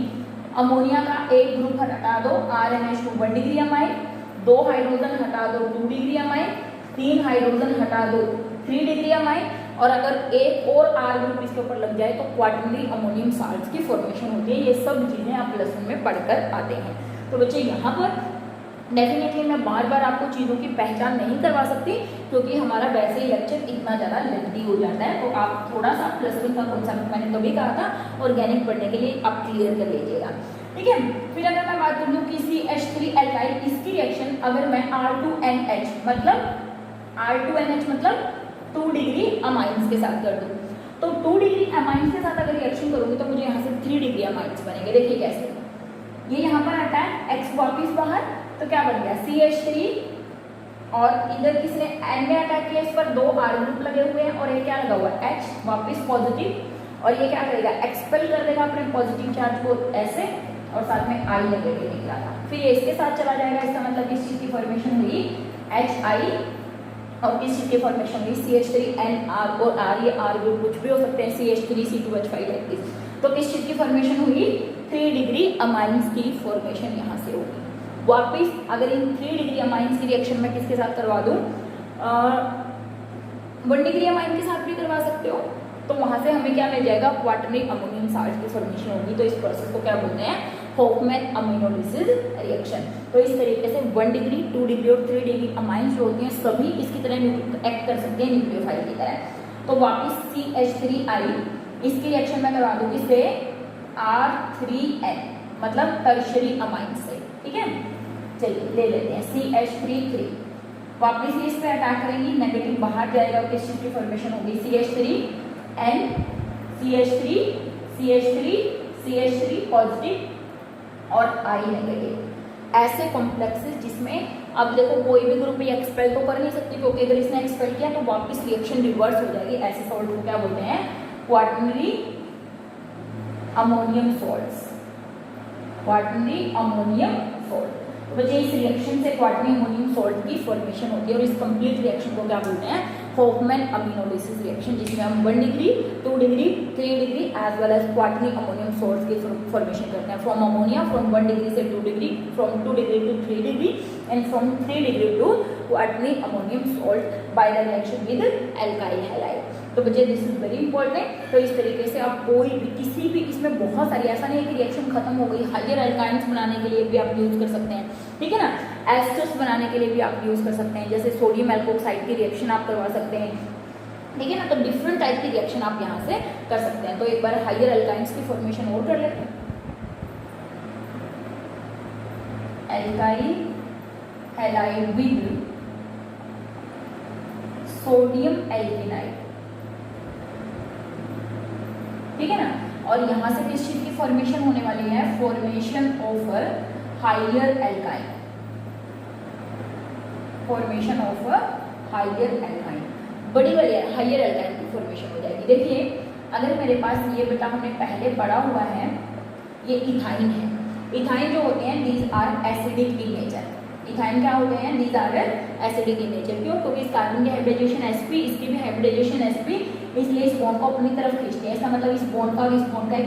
अमोनिया का एक ग्रुप हटा दो, RnH2 1 डिग्री अमाइन, 2 हाइड्रोजन हटा दो 2 डिग्री अमाइन, 3 हाइड्रोजन हटा दो 3 डिग्री अमाइन, और अगर एक और R ग्रुप इसके ऊपर लग जाए तो क्वार्टरली अमोनियम साल्ट्स की फॉर्मेशन होती है। ये सब चीजें आप प्लस 1 में पढ़कर आते हैं। तो बच्चे यहाँ पर डेफिनेटली मैं बार बार आपको चीज़ों की पहचान नहीं करवा सकती क्योंकि हमारा वैसे ही लेक्चर इतना ज़्यादा लेंथी हो जाता है, तो आप थोड़ा सा प्लस 1 का कॉन्सेप्ट मैंने तो भी कहा था ऑर्गेनिक पढ़ने के लिए आप क्लियर कर लीजिएगा। ठीक है, फिर अगर मैं बात कर लूँ कि CH3 एल्काइल, इसकी रिएक्शन अगर मैं R2NH मतलब 2 डिग्री अमाइंस के साथ कर दूँ, तो 2 डिग्री अमाइंस के साथ अगर रिएक्शन करूँगी तो मुझे यहाँ से 3 डिग्री अमाइंस बनेंगे। देखिए कैसे, ये यहाँ पर आता है X वापिस बाहर, तो क्या बन गया CH3 और इधर किसने N ने अटैक किया, इस पर 2 R ग्रुप लगे हुए हैं और ये क्या लगा हुआ है H वापिस पॉजिटिव, और ये क्या करेगा एक्सपेल कर देगा अपने पॉजिटिव चार्ज को ऐसे, और साथ में I नेगेटिव निकला था, फिर ये इसके साथ चला जाएगा। इसका मतलब इस चीज की फॉर्मेशन हुई HI और किस चीज की फॉर्मेशन हुई CH3NR, और R ये R ग्रुप कुछ भी हो सकते हैं, CH3C2H5 लाइक दिस, तो किस चीज की फॉर्मेशन हुई 3 डिग्री अमाइंस की फॉर्मेशन यहाँ से होगी। वापिस अगर इन 3 डिग्री अमाइंस की रिएक्शन में किसके साथ करवा दूं, 1 डिग्री अमाइन के साथ भी करवा सकते हो, तो वहां से हमें क्या मिल जाएगा, क्वार्टरली अमोनियम साल्ट की फॉर्मेशन होगी। तो इस प्रोसेस को क्या बोलते हैं, होफमैन अमीनोलिसिस रिएक्शन। तो इस तरीके से 1 डिग्री 2 डिग्री और 3 डिग्री अमाइंस जो होती हैं सभी इसकी तरह एक्ट कर सकते हैं न्यूक्लियोफाइल की तरह। तो वापिस CH3I इसकी रिएक्शन में करवा दूंगी से R3N मतलब टर्शरी अमाइन से। ठीक है, चलिए ले लेते हैं CH3 वापिस इस पे अटैक करेंगी, नेगेटिव बाहर जाएगा और किस चीज की फॉर्मेशन होगी CH3N CH3 पॉजिटिव और I नेगेटिव। ऐसे कॉम्प्लेक्सेस जिसमें अब देखो कोई भी ग्रुप ये एक्सपेल तो कर नहीं सकती क्योंकि अगर इसने एक्सपेल किया तो वापस रिएक्शन रिवर्स हो जाएगी। ऐसे सॉल्ट को क्या बोलते हैं, quarterly ammonium salts, quarterly ammonium salt. तो बच्चे इस रिएक्शन से क्वार्टरली अमोनियम सॉल्ट की फॉर्मेशन होती है और इस कंप्लीट रिएक्शन को क्या बोलते हैं, होफमैन अमीनोलिसिस रिएक्शन, जिसमें हम 1 degree 2 degree 3 degree as well as quarterly ammonium salts की फॉर्मेशन करते हैं फ्रॉम अमोनिया, फ्रॉम 1 डिग्री से 2 degree, from 2 degree to 3 degree and from 3 degree to quarterly ammonium salt by the reaction with alkyl halide. तो बच्चे दिस इज वेरी इंपॉर्टेंट। तो इस तरीके से आप कोई भी किसी भी, इसमें बहुत सारी, ऐसा नहीं है कि रिएक्शन खत्म हो गई, हाइयर अल्काइंस बनाने के लिए भी आप यूज कर सकते हैं, ठीक है ना। एस्टर्स बनाने के लिए भी आप यूज कर सकते हैं, जैसे सोडियम एल्कोक्साइड की रिएक्शन आप करवा सकते हैं, ठीक है ना। तो डिफरेंट टाइप की रिएक्शन आप यहाँ से कर सकते हैं। तो एक बार हाइयर अल्काइंस की फॉर्मेशन और कर लेते हैं। एल्काइल हैलाइड विद सोडियम एल्केनाइड, ठीक है ना। और यहां से किस चीज की फॉर्मेशन होने वाली है, formation of higher alkyne, formation of higher alkyne, बड़ी बढ़िया हाइयर एल्काइन की फॉर्मेशन हो जाएगी। देखिए अगर मेरे पास ये बेटा हमने पहले पढ़ा हुआ है, ये इथाइन है। इथाइन जो होते हैं these are acidic in nature. Ethyne क्या होते हैं, these are acidic in nature. क्यों, क्योंकि इस कार्बन की हाइब्रिडाइजेशन sp, इसकी भी हाइब्रिडाइजेशन sp, इसलिए इस बॉन्ड को अपनी तरफ खींचते हैं। इसका मतलब इस बॉन्ड का और इस बॉन्ड का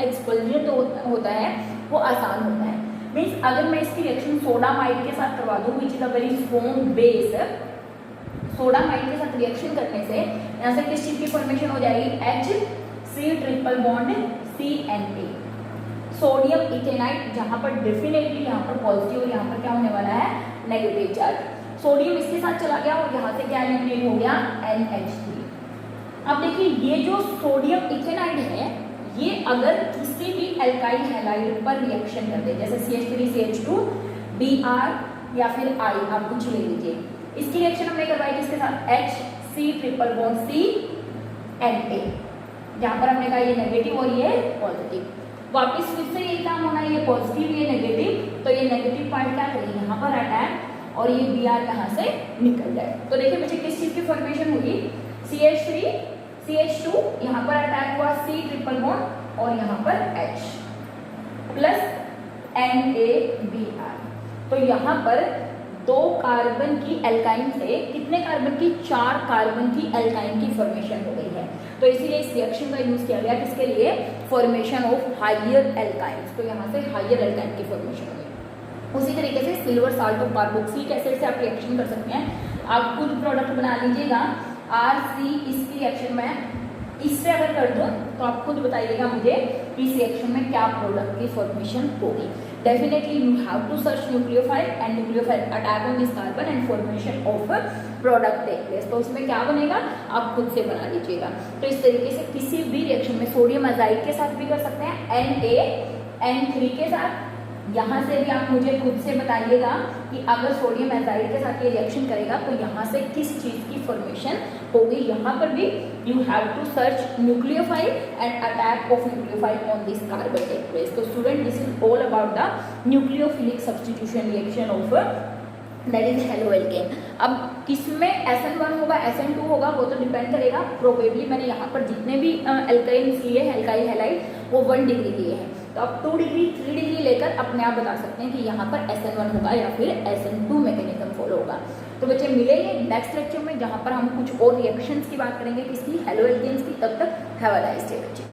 एक्सपल्जन तो होता है वो आसान होता है। मीन्स अगर मैं इसकी रिएक्शन सोडामाइड के साथ करवा दूं, which is a very strong base, sodamide के साथ रिएक्शन करने से यहाँ से किस चीज की फॉर्मेशन हो जाएगी, HC triple bond CNA, sodium ethanide, जहां पर डेफिनेटली यहाँ पर पॉजिटिव और यहाँ पर क्या होने वाला है, नेगेटिव चार्ज। सोडियम इसके साथ चला गया और यहाँ से क्या एलिमिनेट हो गया, NH3। अब देखिए ये जो सोडियम इथेनाइड है, ये अगर किसी भी एल्काइल हैलाइड पर रिएक्शन कर दे, जैसे CH3 CH2 Br या फिर I, आप कुछ ले लीजिए, इसकी रिएक्शन हमने करवाई किसके साथ, HC ट्रिपल बॉन्ड CNA, जहां पर हमने कहा ये नेगेटिव और ये पॉजिटिव। वापिस फिर से यही काम होना है, ये पॉजिटिव ये नेगेटिव, तो ये नेगेटिव पार्ट क्या करेंगे यहाँ पर अटैक और ये Br यहाँ से निकल जाए। तो देखिए बच्चे किस चीज की फॉर्मेशन होगी, CH3 CH2, यहाँ पर अटैक हुआ C ट्रिपल बॉन्ड और यहाँ पर H प्लस NaBr। तो यहाँ पर 2 कार्बन की एल्काइन से कितने कार्बन की, 4 कार्बन की एल्काइन की फॉर्मेशन हो गई है। तो इसीलिए इस रिएक्शन का यूज किया गया किसके लिए, फॉर्मेशन ऑफ हाइयर एल्काइंस। तो यहाँ से हाइयर एल्काइन की फॉर्मेशन हो गई। उसी तरीके से सिल्वर साल्ट और कार्बोक्सिलिक एसिड से आप रिएक्शन कर सकते हैं। आप खुद प्रोडक्ट बना लीजिएगा, RC इसकी रिएक्शन में इससे अगर कर दूं तो आप खुद बताइएगा मुझे कि इस रिएक्शन में क्या प्रोडक्ट की फॉर्मेशन होगी। Definitely you have to search nucleophile and nucleophile attack on this carbon and formation of product take place. तो उसमें क्या बनेगा आप खुद से बना लीजिएगा। तो इस तरीके से किसी भी रिएक्शन में सोडियम अजाइड के साथ भी कर सकते हैं, NaN3 के साथ। यहाँ से भी आप मुझे खुद से बताइएगा कि अगर सोडियम एजाइड के साथ ये रिएक्शन करेगा तो यहाँ से किस चीज की फॉर्मेशन होगी। यहाँ पर भी you have to search nucleophile and attack of nucleophile on this carbon take place. तो student this is all about the nucleophilic substitution reaction of that is halo alkane. अब किसमें SN1 होगा SN2 होगा वो तो डिपेंड करेगा। प्रोबेबली मैंने यहाँ पर जितने भी एल्काइन्स लिए हैं, एल्काइल हैलाइड, वो 1 डिग्री लिए हैं। तो आप 2 डिग्री 3 डिग्री लेकर अपने आप बता सकते हैं कि यहाँ पर SN1 होगा या फिर SN2 मैकेनिज्म फॉलो होगा। तो बच्चे मिलेंगे नेक्स्ट लेक्चर में, जहाँ पर हम कुछ और रिएक्शंस की बात करेंगे किसकी, हेलो एल्केन्स की। तब तक हैव अ नाइस डे बच्चे।